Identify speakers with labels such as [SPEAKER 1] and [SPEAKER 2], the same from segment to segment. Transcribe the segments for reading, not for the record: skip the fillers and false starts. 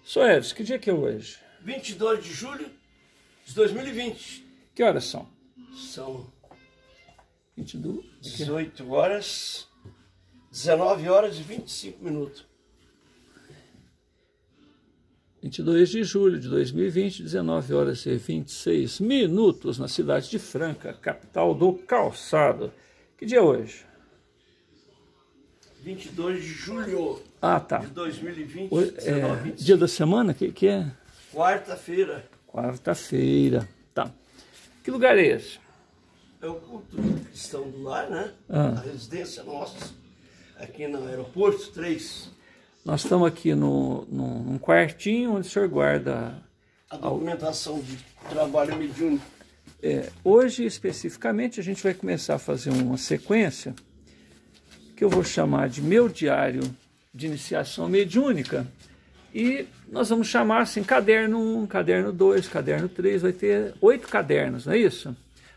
[SPEAKER 1] Soedes, que dia que é hoje?
[SPEAKER 2] 22 de julho de 2020.
[SPEAKER 1] Que horas são?
[SPEAKER 2] São
[SPEAKER 1] 22?
[SPEAKER 2] 18 horas, 19 horas e 25 minutos.
[SPEAKER 1] 22 de julho de 2020, 19 horas e 26 minutos, na cidade de Franca, capital do calçado. Que dia é hoje?
[SPEAKER 2] 22 de julho
[SPEAKER 1] tá.
[SPEAKER 2] de 2020,
[SPEAKER 1] Hoje,
[SPEAKER 2] 19, 25.
[SPEAKER 1] dia da semana? Que é?
[SPEAKER 2] Quarta-feira.
[SPEAKER 1] Quarta-feira, tá. Que lugar é esse?
[SPEAKER 2] É o culto cristão do lar, né?
[SPEAKER 1] Ah.
[SPEAKER 2] A residência nossa, aqui no aeroporto 3.
[SPEAKER 1] Nós estamos aqui num quartinho onde o senhor guarda
[SPEAKER 2] A documentação de trabalho mediúnico.
[SPEAKER 1] Hoje, especificamente, a gente vai começar a fazer uma sequência que eu vou chamar de Meu Diário de Iniciação Mediúnica. E nós vamos chamar assim, caderno 1, caderno 2, caderno 3, vai ter 8 cadernos, não é isso?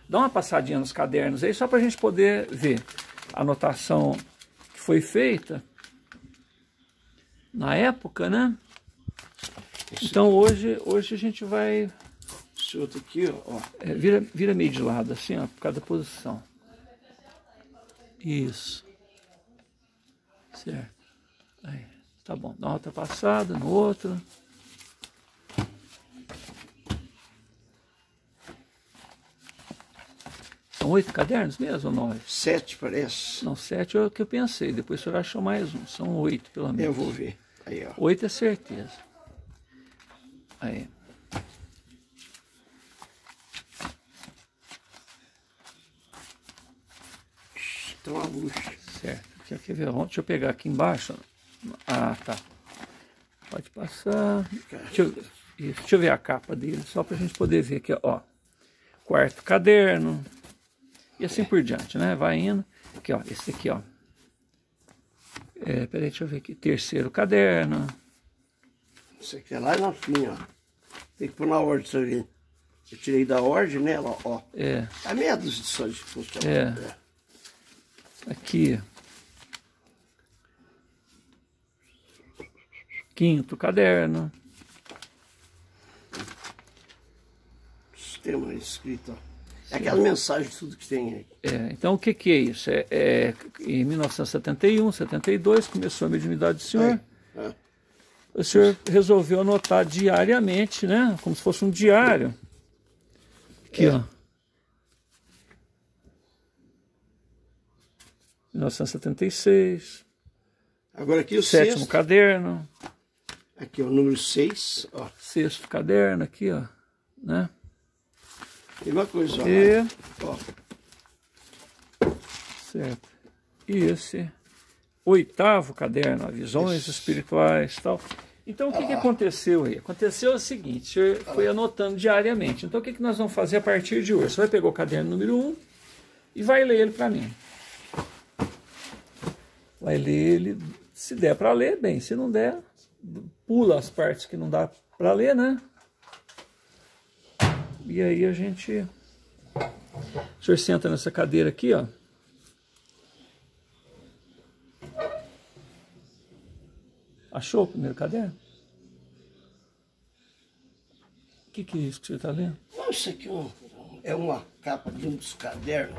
[SPEAKER 1] Dá uma passadinha nos cadernos aí, só para a gente poder ver a anotação que foi feita na época, né? Então hoje a gente vai...
[SPEAKER 2] Esse outro aqui, ó.
[SPEAKER 1] Vira meio de lado, assim, ó, por cada posição. Isso. Certo. Aí, tá bom. Dá uma outra passada no outro. São 8 cadernos mesmo ou 9?
[SPEAKER 2] 7 parece.
[SPEAKER 1] Não, 7 é o que eu pensei. Depois o senhor achou mais um. São 8, pelo menos.
[SPEAKER 2] Eu vou ver. Aí, ó.
[SPEAKER 1] 8 é certeza. Aí.
[SPEAKER 2] Tem uma bucha.
[SPEAKER 1] Certo. Quer ver? Deixa eu pegar aqui embaixo. Ah, tá. Pode passar. Deixa eu ver a capa dele, só para a gente poder ver aqui, ó. Quarto caderno. E assim por diante, né? Vai indo. Aqui, ó. Esse aqui, ó. Peraí, deixa eu ver aqui. Terceiro caderno.
[SPEAKER 2] Isso aqui é lá no fim, ó. Tem que pôr na ordem isso ali. Eu tirei da ordem, né? Ó. A meia dúzia de só de função.
[SPEAKER 1] Aqui. Quinto caderno.
[SPEAKER 2] Tem uma escrita, ó. É aquela mensagem de tudo que tem aí.
[SPEAKER 1] Então o que é isso? Em 1971, 72, começou a mediunidade do senhor. O senhor resolveu anotar diariamente, né? Como se fosse um diário. Aqui, ó. 1976.
[SPEAKER 2] Agora aqui o
[SPEAKER 1] sétimo
[SPEAKER 2] sexto.
[SPEAKER 1] Caderno.
[SPEAKER 2] Aqui, ó, número 6, ó.
[SPEAKER 1] Sexto caderno, aqui, ó. Né?
[SPEAKER 2] Tem uma coisa, ó.
[SPEAKER 1] Certo. E esse oitavo caderno, ó, visões espirituais e tal. Então, o que aconteceu aí? Aconteceu o seguinte, o senhor foi anotando diariamente. Então, o que nós vamos fazer a partir de hoje? Você vai pegar o caderno número 1 e vai ler ele para mim. Vai ler ele, se der para ler, bem. Se não der, pula as partes que não dá para ler, né? E aí a gente... O senhor senta nessa cadeira aqui, ó. Achou o primeiro caderno? O que é isso que você está lendo?
[SPEAKER 2] Não, isso aqui é uma capa de um dos cadernos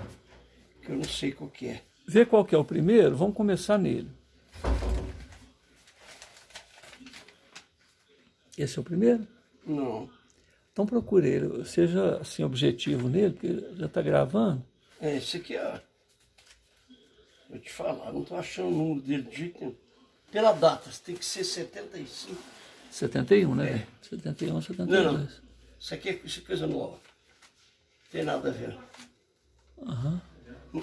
[SPEAKER 2] que eu não sei qual que é.
[SPEAKER 1] Vê qual que é o primeiro? Vamos começar nele. Esse é o primeiro?
[SPEAKER 2] Não.
[SPEAKER 1] Então procure ele. Seja assim, objetivo nele, porque já está gravando.
[SPEAKER 2] Esse aqui, ó. Vou te falar, não estou achando o número dele de jeito nenhum. Pela data, tem que ser 75.
[SPEAKER 1] 71, né? 71, 72.
[SPEAKER 2] Não. Isso aqui é coisa nova. Não tem nada a ver.
[SPEAKER 1] Aham.
[SPEAKER 2] Não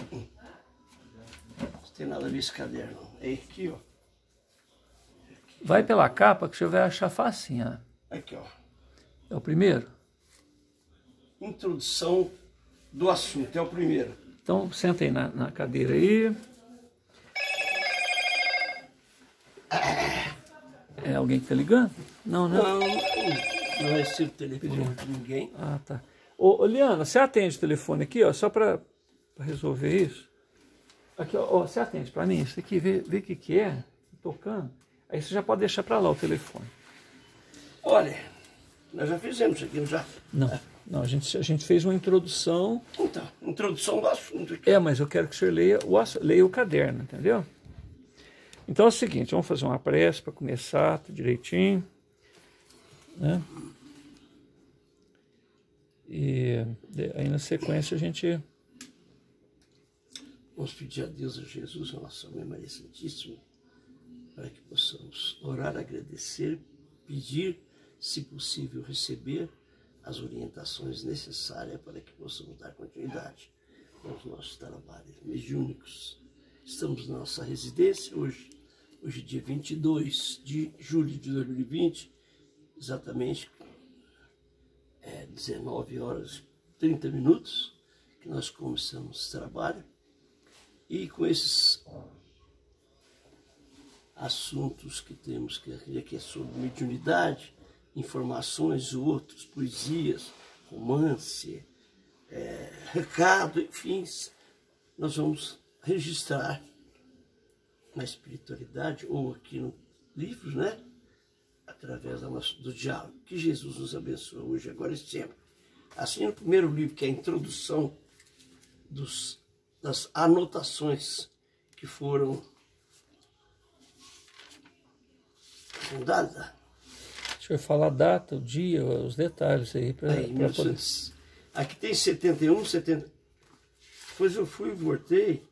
[SPEAKER 2] tem nada a ver esse caderno. É aqui, ó.
[SPEAKER 1] Vai pela capa que o senhor vai achar facinho.
[SPEAKER 2] Aqui, ó.
[SPEAKER 1] É o primeiro?
[SPEAKER 2] Introdução do assunto, é o primeiro.
[SPEAKER 1] Então, senta aí na cadeira aí. É alguém que está ligando? Não, né?
[SPEAKER 2] Não recebo telefone de ninguém.
[SPEAKER 1] Ah, tá. Ô, Liana, você atende o telefone aqui, ó, só para resolver isso? Aqui, ó, você atende para mim? Isso aqui, vê o que é, tocando. Aí você já pode deixar para lá o telefone.
[SPEAKER 2] Olha, nós já fizemos isso aqui, não já?
[SPEAKER 1] Não, a gente fez uma introdução.
[SPEAKER 2] Então, introdução do assunto aqui.
[SPEAKER 1] Mas eu quero que o senhor leia o caderno, entendeu? Então é o seguinte, vamos fazer uma prece para começar, tudo direitinho, né? E aí na sequência a gente...
[SPEAKER 2] Vamos pedir a Deus, a Jesus, a nossa Mãe Maria Santíssima, para que possamos orar, agradecer, pedir, se possível, receber as orientações necessárias para que possamos dar continuidade aos nossos trabalhos mediúnicos. Estamos na nossa residência hoje dia 22 de julho de 2020, exatamente 19 horas e 30 minutos, que nós começamos o trabalho. E com esses assuntos que temos, que aqui é sobre mediunidade, informações, outros, poesias, romance, recado, enfim, nós vamos registrar na espiritualidade ou aqui no livro, né? Através do diálogo. Que Jesus nos abençoe hoje, agora e sempre. Assim, no primeiro livro, que é a introdução das anotações que foram fundadas.
[SPEAKER 1] Deixa eu falar a data, o dia, os detalhes aí. Poder...
[SPEAKER 2] Aqui tem 71, 70... Depois eu fui e voltei.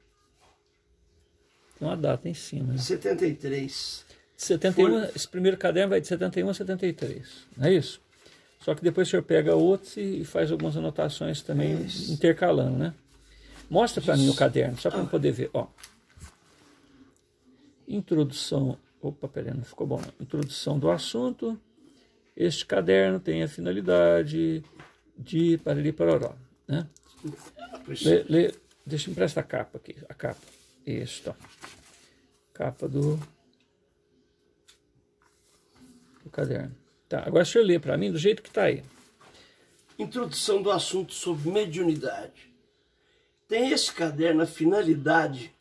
[SPEAKER 1] Tem uma data em cima. Né?
[SPEAKER 2] 73.
[SPEAKER 1] 71, esse primeiro caderno vai de 71 a 73, não é isso? Só que depois o senhor pega outros e faz algumas anotações também, intercalando, né? Mostra para mim o caderno, só para eu poder ver. Ó. Introdução. Opa, peraí, não ficou bom. Não. Introdução do assunto. Este caderno tem a finalidade de parali paroró, né? Deixa eu emprestar a capa aqui. A capa. Isso, ó. Capa do caderno. Tá, agora deixa eu ler para mim do jeito que está aí.
[SPEAKER 2] Introdução do assunto sobre mediunidade. Tem esse caderno a finalidade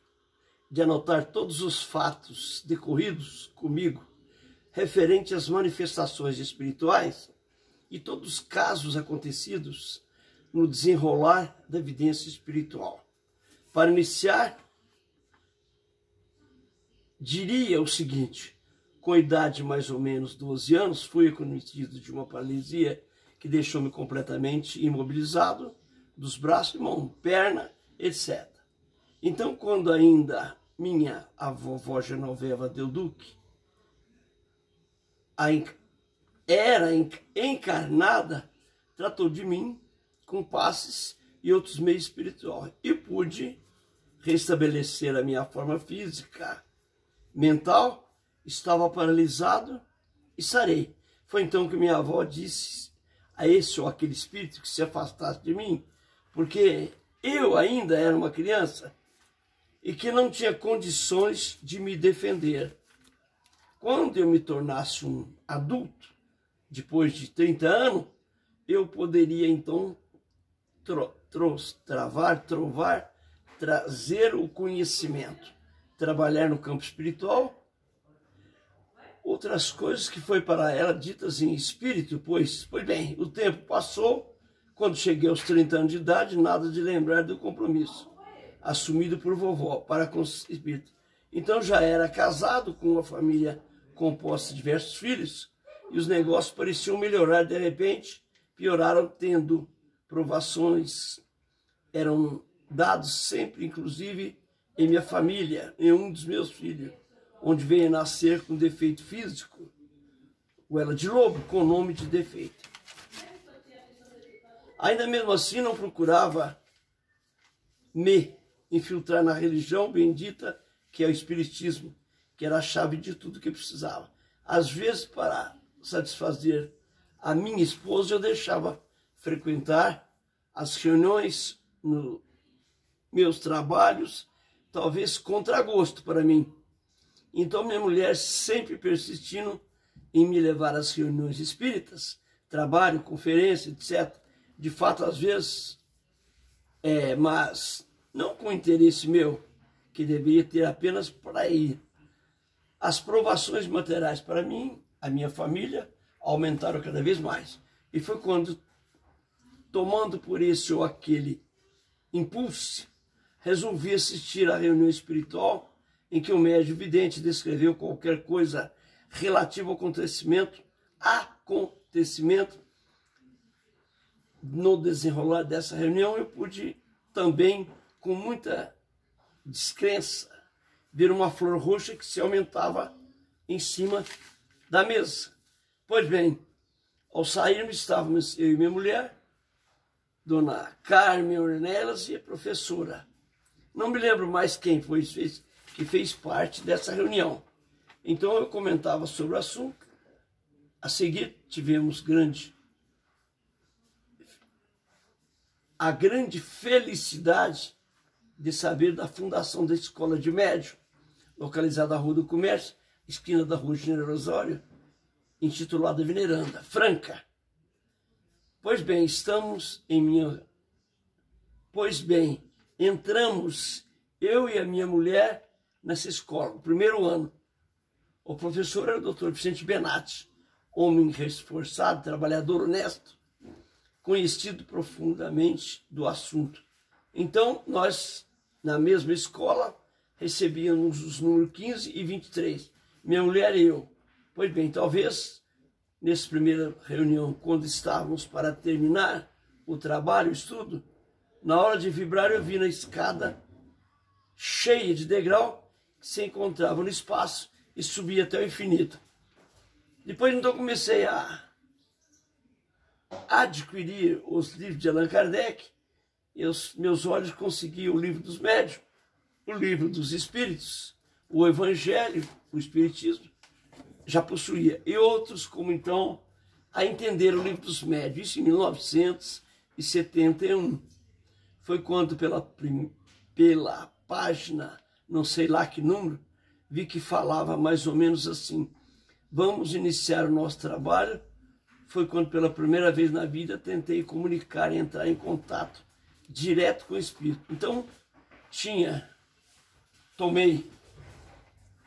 [SPEAKER 2] de anotar todos os fatos decorridos comigo referente às manifestações espirituais e todos os casos acontecidos no desenrolar da evidência espiritual. Para iniciar, diria o seguinte: com idade de mais ou menos 12 anos, fui acometido de uma paralisia que deixou-me completamente imobilizado dos braços e mão, perna, etc. Então, quando ainda minha avó Genoveva Del Duque era encarnada, tratou de mim com passes e outros meios espirituais. E pude restabelecer a minha forma física, mental, estava paralisado e sarei. Foi então que minha avó disse a esse ou aquele espírito que se afastasse de mim, porque eu ainda era uma criança e que não tinha condições de me defender. Quando eu me tornasse um adulto, depois de 30 anos, eu poderia então trazer o conhecimento, trabalhar no campo espiritual. Outras coisas que foi para ela ditas em espírito, pois bem, o tempo passou. Quando cheguei aos 30 anos de idade, nada de lembrar do compromisso assumido por vovó para com o espírito. Então já era casado com uma família composta de diversos filhos e os negócios pareciam melhorar. De repente, pioraram, tendo provações, eram dados sempre, inclusive em minha família, em um dos meus filhos, onde veio nascer com defeito físico, goela de lobo, com nome de defeito. Ainda mesmo assim não procurava me infiltrar na religião bendita que é o espiritismo, que era a chave de tudo que precisava. Às vezes, para satisfazer a minha esposa, eu deixava frequentar as reuniões nos meus trabalhos, talvez contra gosto para mim. Então minha mulher sempre persistindo em me levar às reuniões espíritas, trabalho, conferência, etc. De fato, às vezes, mas não com interesse meu, que deveria ter apenas para ir. As provações materiais para mim, a minha família, aumentaram cada vez mais. E foi quando, tomando por esse ou aquele impulso, resolvi assistir à reunião espiritual em que o médium vidente descreveu qualquer coisa relativa ao acontecimento. No desenrolar dessa reunião, eu pude também, com muita descrença, ver uma flor roxa que se aumentava em cima da mesa. Pois bem, ao sairmos, estávamos eu e minha mulher, Dona Carmen Ornelas e a professora. Não me lembro mais quem foi que fez parte dessa reunião. Então eu comentava sobre o assunto. A seguir tivemos a grande felicidade de saber da fundação da Escola de Médium, localizada na Rua do Comércio, esquina da Rua General Osório, intitulada Veneranda, Franca. Pois bem, entramos, eu e a minha mulher, nessa escola, o primeiro ano. O professor era o Dr. Vicente Benatti, homem esforçado, trabalhador, honesto, conhecido profundamente do assunto. Então, nós, na mesma escola, recebíamos os números 15 e 23, minha mulher e eu. Pois bem, talvez, nessa primeira reunião, quando estávamos para terminar o trabalho, o estudo, na hora de vibrar, eu vi na escada cheia de degrau que se encontrava no espaço e subia até o infinito. Depois, então, comecei a adquirir os livros de Allan Kardec, e os meus olhos conseguiam o livro dos médiuns, o livro dos espíritos, o Evangelho, o Espiritismo, já possuía. E outros, como então, a entender o livro dos médiuns, isso em 1971. Foi quando, pela página, não sei lá que número, vi que falava mais ou menos assim: vamos iniciar o nosso trabalho. Foi quando, pela primeira vez na vida, tentei comunicar e entrar em contato direto com o Espírito. Então, tomei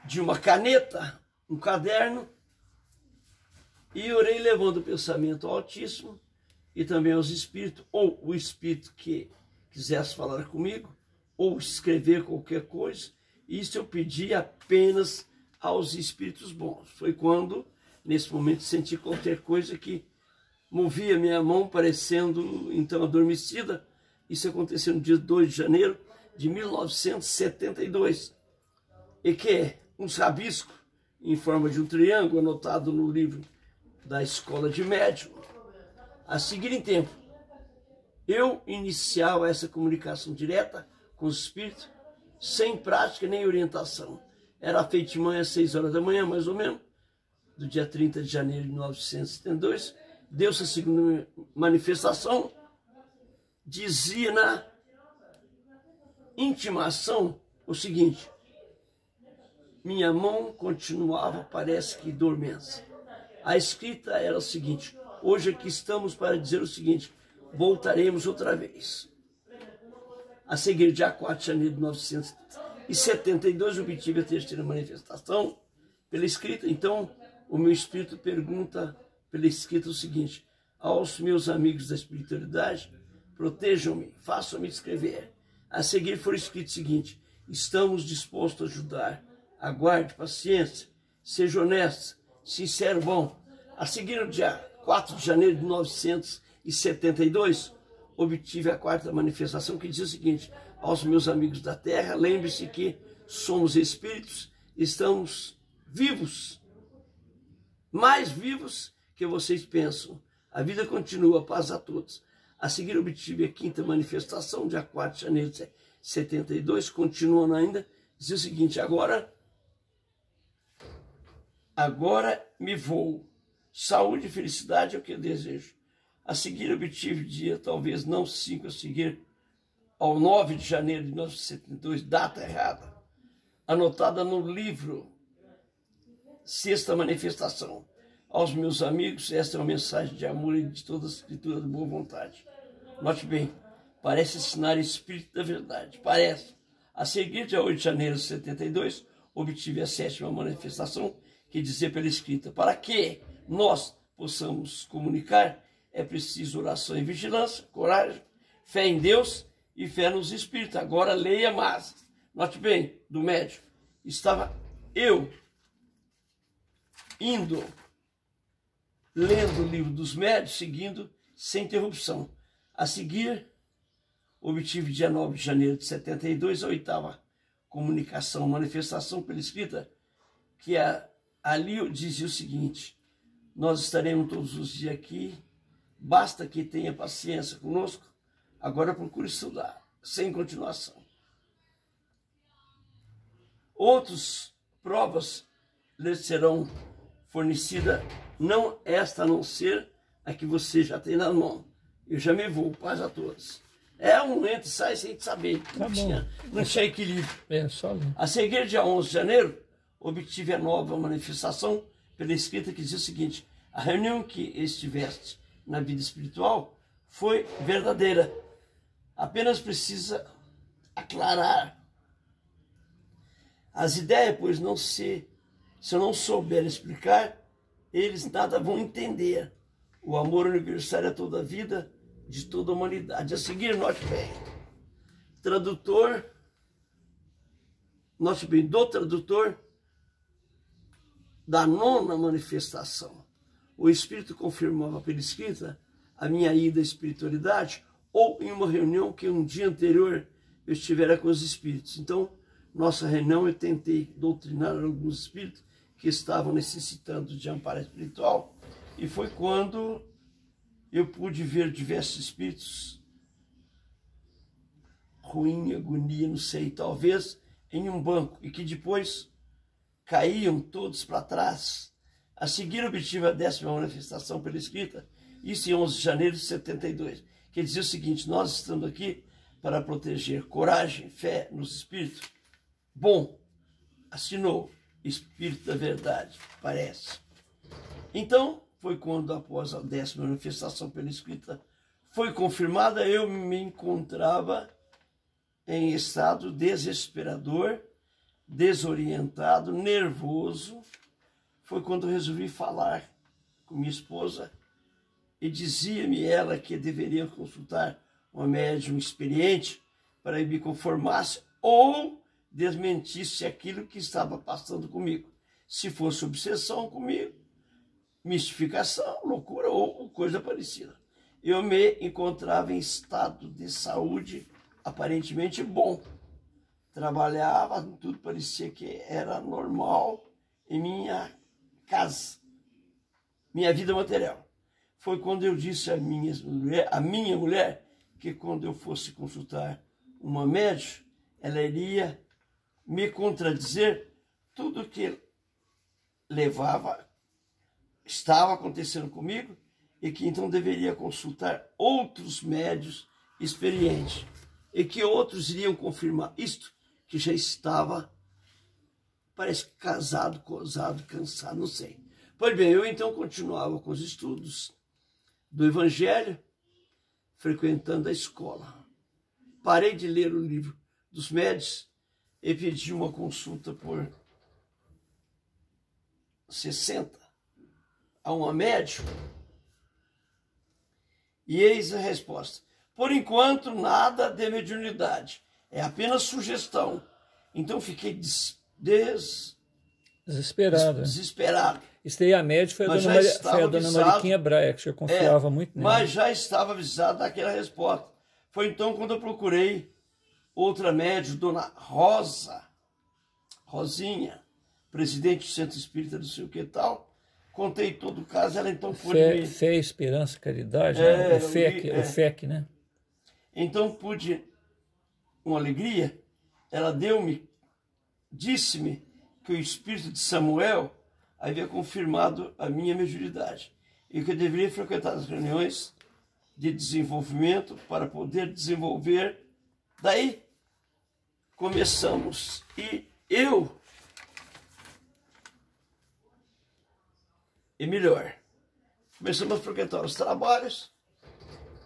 [SPEAKER 2] de uma caneta um caderno e orei levando o pensamento ao Altíssimo e também aos Espíritos, ou o Espírito que quisesse falar comigo, ou escrever qualquer coisa. Isso eu pedi apenas aos Espíritos bons. Foi quando, nesse momento, senti qualquer coisa que movia minha mão, parecendo então adormecida. Isso aconteceu no dia 2 de janeiro de 1972. E que uns rabiscos em forma de um triângulo, anotado no livro da Escola de Médium. A seguir em tempo, eu iniciava essa comunicação direta com os espíritos, sem prática nem orientação. Era feito de manhã às 6 horas da manhã, mais ou menos, do dia 30 de janeiro de 1972. Deu-se a segunda manifestação, dizia na intimação o seguinte: minha mão continuava, parece que dormente. A escrita era o seguinte: hoje aqui estamos para dizer o seguinte, voltaremos outra vez. A seguir, dia 4 de janeiro de 1972, obtive a terceira manifestação pela escrita. Então, o meu espírito pergunta pela escrita o seguinte: aos meus amigos da espiritualidade, protejam-me, façam-me escrever. A seguir foi escrito o seguinte: estamos dispostos a ajudar, aguarde paciência, seja honesto, sincero, bom. A seguir, no dia 4 de janeiro de 1972, obtive a quarta manifestação, que diz o seguinte: aos meus amigos da Terra, lembre-se que somos espíritos, estamos vivos, mais vivos que vocês pensam. A vida continua, paz a todos. A seguir, obtive a quinta manifestação, dia 4 de janeiro de 72, continuando ainda, diz o seguinte: agora me vou. Saúde e felicidade é o que eu desejo. A seguir, obtive dia, talvez não 5, a seguir ao 9 de janeiro de 1972, data errada, anotada no livro Sexta Manifestação. Aos meus amigos, esta é uma mensagem de amor e de toda a escritura de boa vontade. Note bem, parece ensinar o espírito da verdade, parece. A seguir, dia 8 de janeiro de 72, obtive a sétima manifestação, que dizia pela escrita: para que nós possamos comunicar, é preciso oração e vigilância, coragem, fé em Deus e fé nos espíritos. Agora leia mais. Note bem, do médium. Estava eu lendo o livro dos médios, seguindo sem interrupção. A seguir, obtive dia 9 de janeiro de 72 a 8ª comunicação, manifestação pela escrita, que ali dizia o seguinte: nós estaremos todos os dias aqui, basta que tenha paciência conosco, agora procure estudar, sem continuação. Outras provas lhe serão fornecidas, não esta a não ser a que você já tem na mão. Eu já me vou, paz a todos. É um entra e sai sem saber.
[SPEAKER 1] Tá
[SPEAKER 2] não tinha equilíbrio.
[SPEAKER 1] Só
[SPEAKER 2] a seguir, dia 11 de janeiro, obtive a nova manifestação pela escrita que diz o seguinte: a reunião que estiveste na vida espiritual foi verdadeira. Apenas precisa aclarar as ideias, pois se eu não souber explicar, eles nada vão entender. O amor universal é toda a vida, de toda a humanidade. A seguir, note bem, tradutor, note bem, do tradutor da 9ª manifestação. O Espírito confirmava pela escrita a minha ida à espiritualidade, ou em uma reunião que um dia anterior eu estivera com os espíritos. Então, nossa reunião, eu tentei doutrinar alguns espíritos que estavam necessitando de amparo espiritual, e foi quando eu pude ver diversos espíritos ruim, agonia, não sei, talvez em um banco, e que depois caíam todos para trás. A seguir, obtive a 10ª manifestação pela escrita, isso em 11 de janeiro de 72, que dizia o seguinte: nós estamos aqui para proteger coragem, fé nos espíritos. Bom, assinou Espírito da Verdade, parece. Então, foi quando, após a 10ª manifestação pela escrita foi confirmada, eu me encontrava em estado desesperador, desorientado, nervoso. Foi quando resolvi falar com minha esposa e dizia-me ela que deveria consultar uma médium experiente para que me conformasse ou desmentisse aquilo que estava passando comigo. Se fosse obsessão comigo, mistificação, loucura ou coisa parecida. Eu me encontrava em estado de saúde aparentemente bom. Trabalhava, tudo parecia que era normal em minha casa, minha vida material. Foi quando eu disse à minha mulher que quando eu fosse consultar uma médium, ela iria me contradizer tudo que estava acontecendo comigo, e que então deveria consultar outros médios experientes, e que outros iriam confirmar isto, que já estava, parece que casado, cosado, cansado, não sei. Pois bem, eu então continuava com os estudos do Evangelho, frequentando a escola. Parei de ler o livro dos médios e pedi uma consulta por 60 a uma médium, e eis a resposta: por enquanto nada de mediunidade, é apenas sugestão. Então fiquei desesperado.
[SPEAKER 1] Isso aí, a médium foi a dona Mariquinha Braia, que eu confiava muito nela.
[SPEAKER 2] Mas já estava avisado daquela resposta. Foi então quando eu procurei outra médium, dona Rosinha, presidente do Centro Espírita, não sei o que tal. Contei todo o caso, ela então pôde...
[SPEAKER 1] Fé, esperança, caridade, né? O FEC, né?
[SPEAKER 2] Então pude, com alegria, ela disse-me que o espírito de Samuel havia confirmado a minha mediunidade e que eu deveria frequentar as reuniões de desenvolvimento para poder desenvolver. Daí começamos, começamos a frequentar os trabalhos.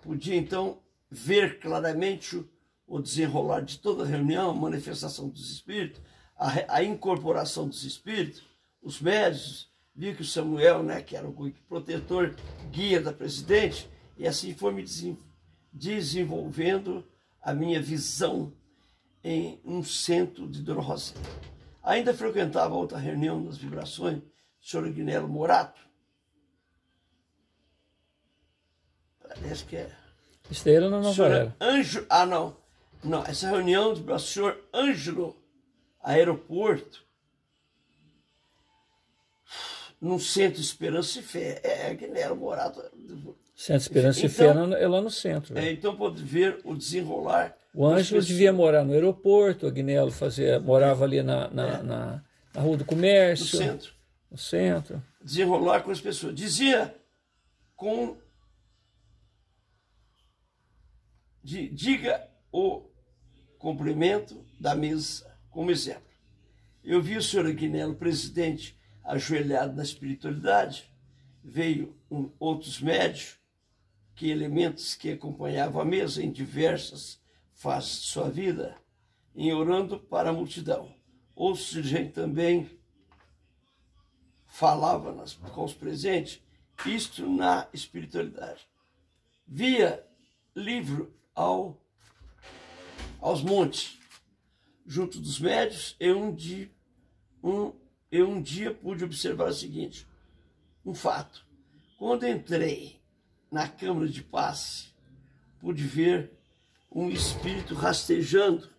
[SPEAKER 2] Podia então ver claramente o desenrolar de toda a reunião, a manifestação dos espíritos, a incorporação dos espíritos, os médios, vi que o Samuel, né, que era o protetor, guia da presidente, e assim foi me desenvolvendo a minha visão em um centro de Dona Rosinha. Ainda frequentava outra reunião das vibrações do senhor Agnello Morato. Parece que é...
[SPEAKER 1] Isso daí era na Nova Era.
[SPEAKER 2] Não, essa reunião do senhor Ângelo, aeroporto, num centro Esperança e Fé. Agnello Morato.
[SPEAKER 1] Centro Esperança e Fé é lá no centro.
[SPEAKER 2] Então pode ver o desenrolar.
[SPEAKER 1] O Ângelo devia morar no aeroporto, o Agnello morava ali na Rua do Comércio.
[SPEAKER 2] No centro.
[SPEAKER 1] No centro.
[SPEAKER 2] Desenrolar com as pessoas. Dizia com... Diga o cumprimento da mesa como exemplo. Eu vi o senhor Agnello, presidente, ajoelhado na espiritualidade. Veio outros médios, que elementos que acompanhavam a mesa em diversas fases de sua vida, em orando para a multidão. Outros dirigentes também falava com os presentes, isto na espiritualidade. Via livro aos montes, junto dos médios, eu um dia pude observar o seguinte, um fato. Quando entrei na Câmara de Passe, pude ver um espírito rastejando,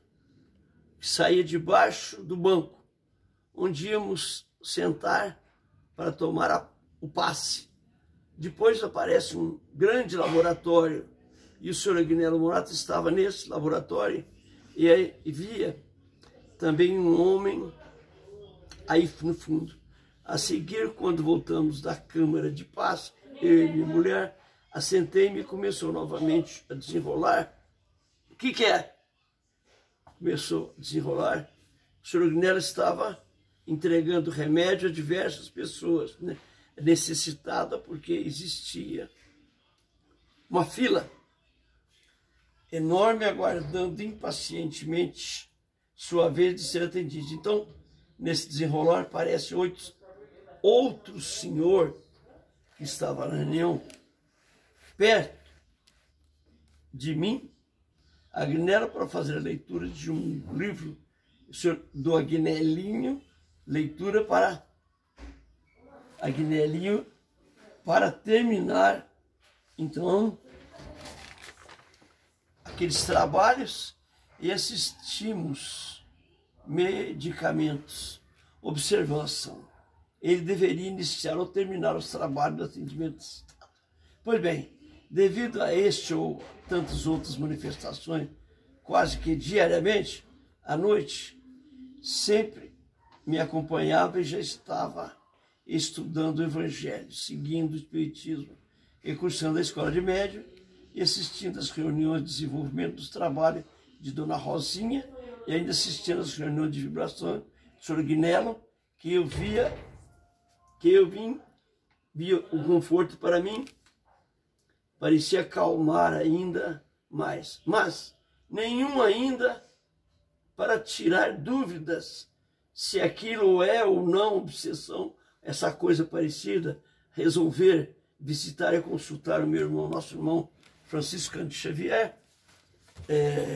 [SPEAKER 2] que saía debaixo do banco, onde íamos sentar para tomar o passe. Depois aparece um grande laboratório, e o senhor Agnello Morato estava nesse laboratório, e aí via também um homem aí no fundo. A seguir, quando voltamos da Câmara de Paz, eu e minha mulher, assentei-me e começou novamente a desenrolar. O que é? Começou a desenrolar. O senhor Agnello estava entregando remédio a diversas pessoas, né, necessitadas, porque existia uma fila enorme aguardando impacientemente sua vez de ser atendido. Então, nesse desenrolar, parece outro senhor que estava na reunião perto de mim, Agnello, para fazer a leitura de um livro do Agnelinho, leitura para Agnelinho, para terminar, então, aqueles trabalhos e assistimos medicamentos, observação. Ele deveria iniciar ou terminar os trabalhos do atendimento do Estado. Pois bem, devido a este ou tantas outras manifestações, quase que diariamente, à noite, sempre me acompanhava e já estava estudando o Evangelho, seguindo o Espiritismo, e cursando a escola de médium e assistindo às reuniões de desenvolvimento dos trabalhos de Dona Rosinha e ainda assistindo às reuniões de vibração do senhor Agnello, que eu via o conforto para mim, parecia acalmar ainda mais, mas nenhum ainda para tirar dúvidas se aquilo é ou não obsessão, essa coisa parecida, resolver visitar e consultar o meu irmão, nosso irmão Francisco Cândido Xavier,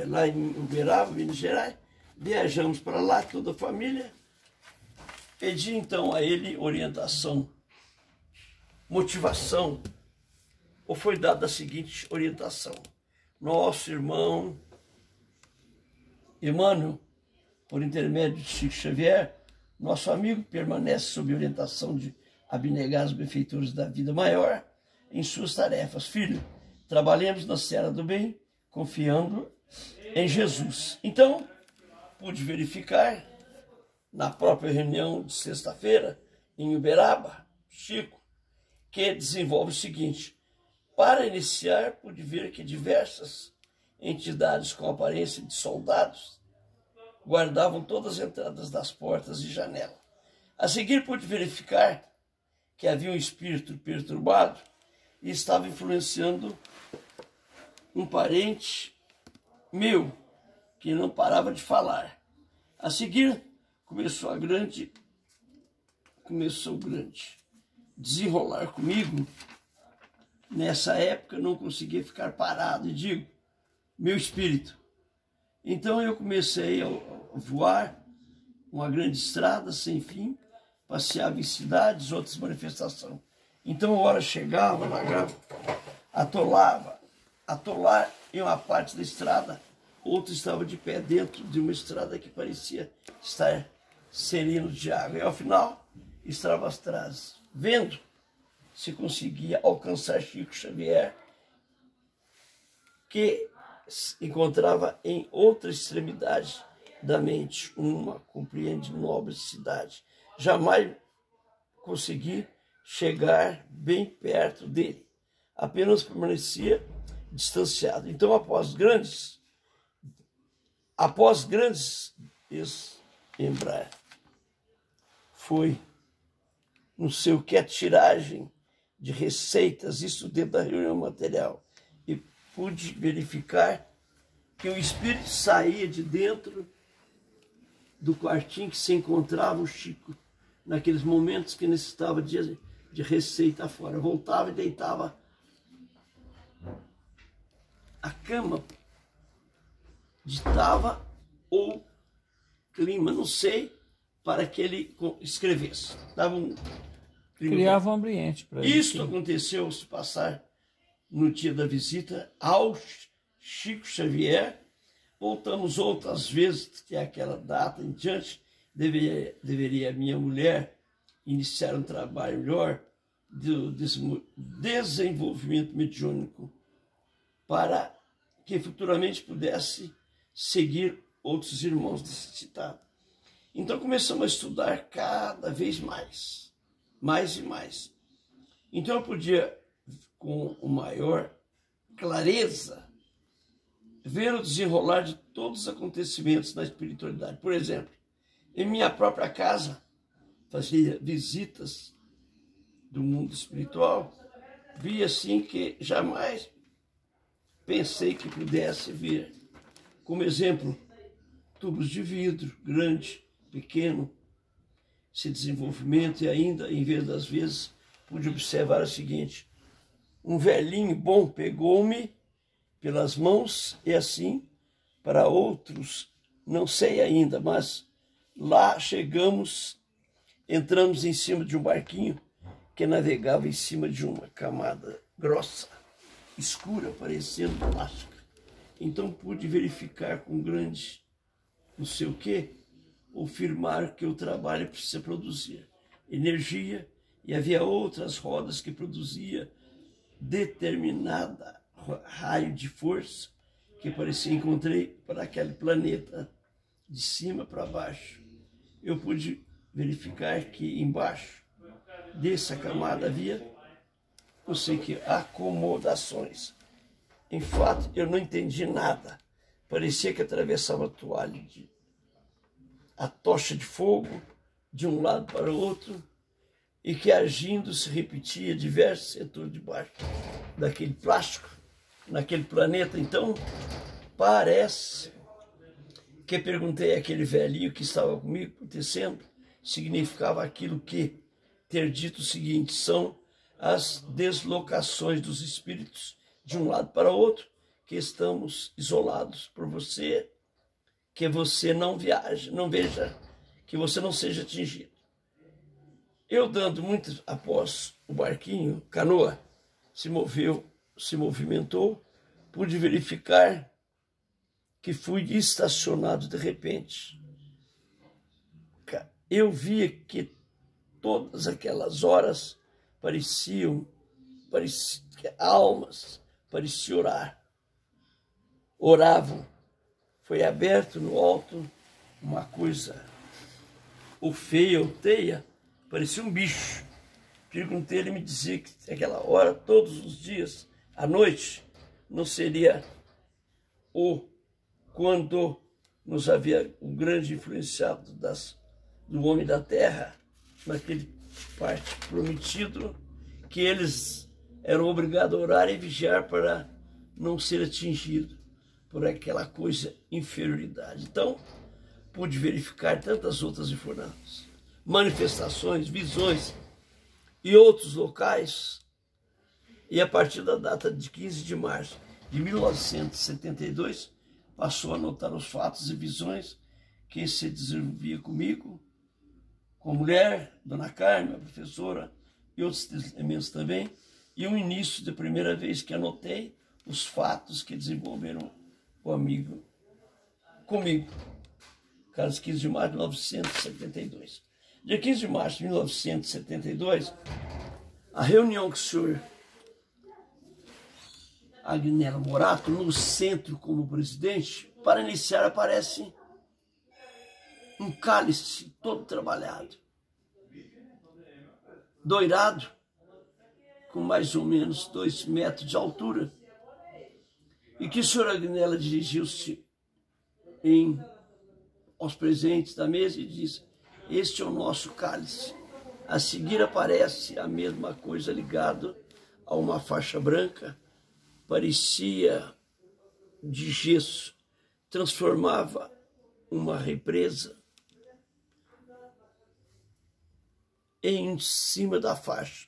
[SPEAKER 2] lá em Uberaba, Minas Gerais. Viajamos para lá, toda a família. Pedi então a ele orientação, motivação, ou foi dada a seguinte orientação: nosso irmão Emmanuel, por intermédio de Chico Xavier, nosso amigo, permanece sob orientação de abnegar os benfeitores da vida maior em suas tarefas. Filho, trabalhemos na seara do bem, confiando em Jesus. Então, pude verificar, na própria reunião de sexta-feira, em Uberaba, Chico, que desenvolve o seguinte: para iniciar, pude ver que diversas entidades com aparência de soldados guardavam todas as entradas das portas e janelas. A seguir, pude verificar que havia um espírito perturbado e estava influenciando um parente meu, que não parava de falar. A seguir, começou o grande. desenrolar comigo, nessa época eu não conseguia ficar parado, e digo, meu espírito. Então eu comecei a voar uma grande estrada sem fim, passeava em cidades, outras manifestações. Então a hora chegava na grava, atolar em uma parte da estrada, outra estava de pé dentro de uma estrada que parecia estar sereno de água. E ao final, estava atrás, vendo se conseguia alcançar Chico Xavier, que se encontrava em outra extremidade da mente, uma compreende nobre cidade. Jamais consegui chegar bem perto dele, apenas permanecia distanciado. Então, após grandes embrar, foi no seu que a tiragem de receitas, isso dentro da reunião material, e pude verificar que o espírito saía de dentro do quartinho que se encontrava o Chico, naqueles momentos que necessitava de receita fora. Voltava e deitava a cama, ditava ou clima, não sei, para que ele escrevesse. Dava um clima.
[SPEAKER 1] Criava um ambiente para ele.
[SPEAKER 2] Isto aconteceu se passar no dia da visita ao Chico Xavier. Voltamos outras vezes, que é aquela data em diante, deveria minha mulher iniciar um trabalho melhor do desenvolvimento mediúnico para que futuramente pudesse seguir outros irmãos necessitados. Então começamos a estudar cada vez mais e mais. Então eu podia, com maior clareza, ver o desenrolar de todos os acontecimentos da espiritualidade. Por exemplo, em minha própria casa, fazia visitas do mundo espiritual, vi assim que jamais pensei que pudesse ver. Como exemplo, tubos de vidro, grande, pequeno, esse desenvolvimento, e ainda, em vez das vezes, pude observar o seguinte: um velhinho bom pegou-me pelas mãos, e assim, para outros, não sei ainda, mas lá chegamos, entramos em cima de um barquinho que navegava em cima de uma camada grossa, escura, parecendo plástica. Então pude verificar com grande, não sei o quê, ou afirmar que o trabalho precisa produzir energia, e havia outras rodas que produzia determinada raio de força que parecia encontrei para aquele planeta de cima para baixo. Eu pude verificar que embaixo dessa camada havia, não sei que, acomodações. Em fato, eu não entendi nada. Parecia que atravessava a toalha, a tocha de fogo, de um lado para o outro, e que agindo se repetia diversos setores de baixo daquele plástico, naquele planeta. Então, parece que perguntei àquele velhinho que estava comigo, acontecendo, significava aquilo que ter dito o seguinte: são as deslocações dos espíritos de um lado para o outro, que estamos isolados por você, que você não viaje, não veja, que você não seja atingido. Eu, dando muito após o barquinho, canoa, se movimentou, pude verificar que fui estacionado de repente. Eu via que todas aquelas horas pareciam almas, parecia orar. Oravam. Foi aberto no alto uma coisa, ou feia, ou teia, parecia um bicho. Perguntei, ele me dizia que aquela hora, todos os dias, à noite, não seria quando nos havia um grande influenciado do homem da terra, naquele parte prometido, que eles eram obrigados a orar e vigiar para não ser atingido por aquela coisa, inferioridade. Então, pude verificar tantas outras informações, manifestações, visões, e outros locais, e a partir da data de 15 de março de 1972, passou a anotar os fatos e visões que se desenvolvia comigo, com a mulher, Dona Carmen, a professora, e outros elementos também, e o início da primeira vez que anotei os fatos que desenvolveram o amigo comigo. Caso 15 de março de 1972. Dia 15 de março de 1972, a reunião com o senhor Agnello Morato, no centro como presidente, para iniciar aparece um cálice todo trabalhado, doirado, com mais ou menos 2 metros de altura, e que o senhor Agnello dirigiu-se aos presentes da mesa e disse: este é o nosso cálice. A seguir aparece a mesma coisa ligado a uma faixa branca, parecia de gesso, transformava uma represa em cima da faixa.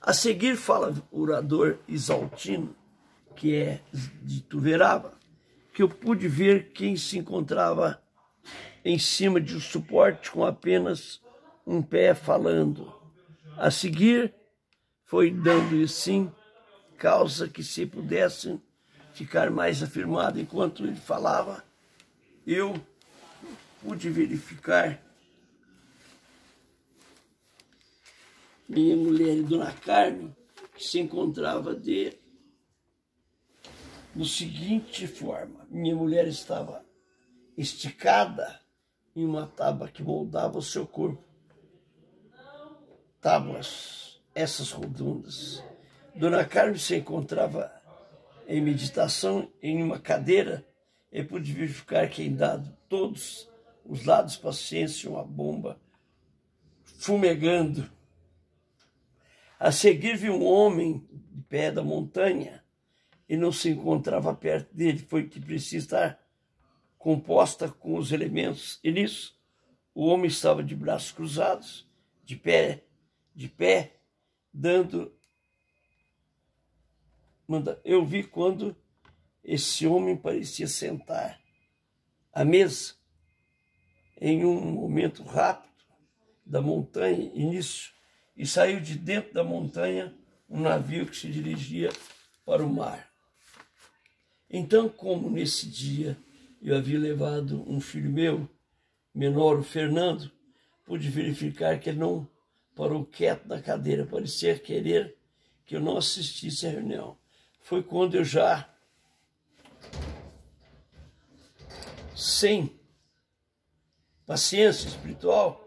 [SPEAKER 2] A seguir fala o orador Isaltino, que é de Ituverava, que eu pude ver quem se encontrava em cima de um suporte com apenas um pé falando. A seguir foi dando assim causa que se pudessem ficar mais afirmado enquanto ele falava, eu pude verificar minha mulher e Dona Carmen, que se encontrava no seguinte forma: minha mulher estava esticada em uma tábua que moldava o seu corpo. Tábuas, essas redondas. Dona Carmen se encontrava em meditação em uma cadeira e pude verificar que em dado todos os lados paciência uma bomba fumegando. A seguir vi um homem de pé da montanha e não se encontrava perto dele, foi que precisa estar composta com os elementos. E nisso, o homem estava de braços cruzados, de pé, dando... Eu vi quando esse homem parecia sentar à mesa em um momento rápido da montanha, e nisso, e saiu de dentro da montanha um navio que se dirigia para o mar. Então, como nesse dia eu havia levado um filho meu, menor, o Fernando, pude verificar que ele não parou quieto na cadeira, parecia querer que eu não assistisse à reunião. Foi quando eu já, sem paciência espiritual,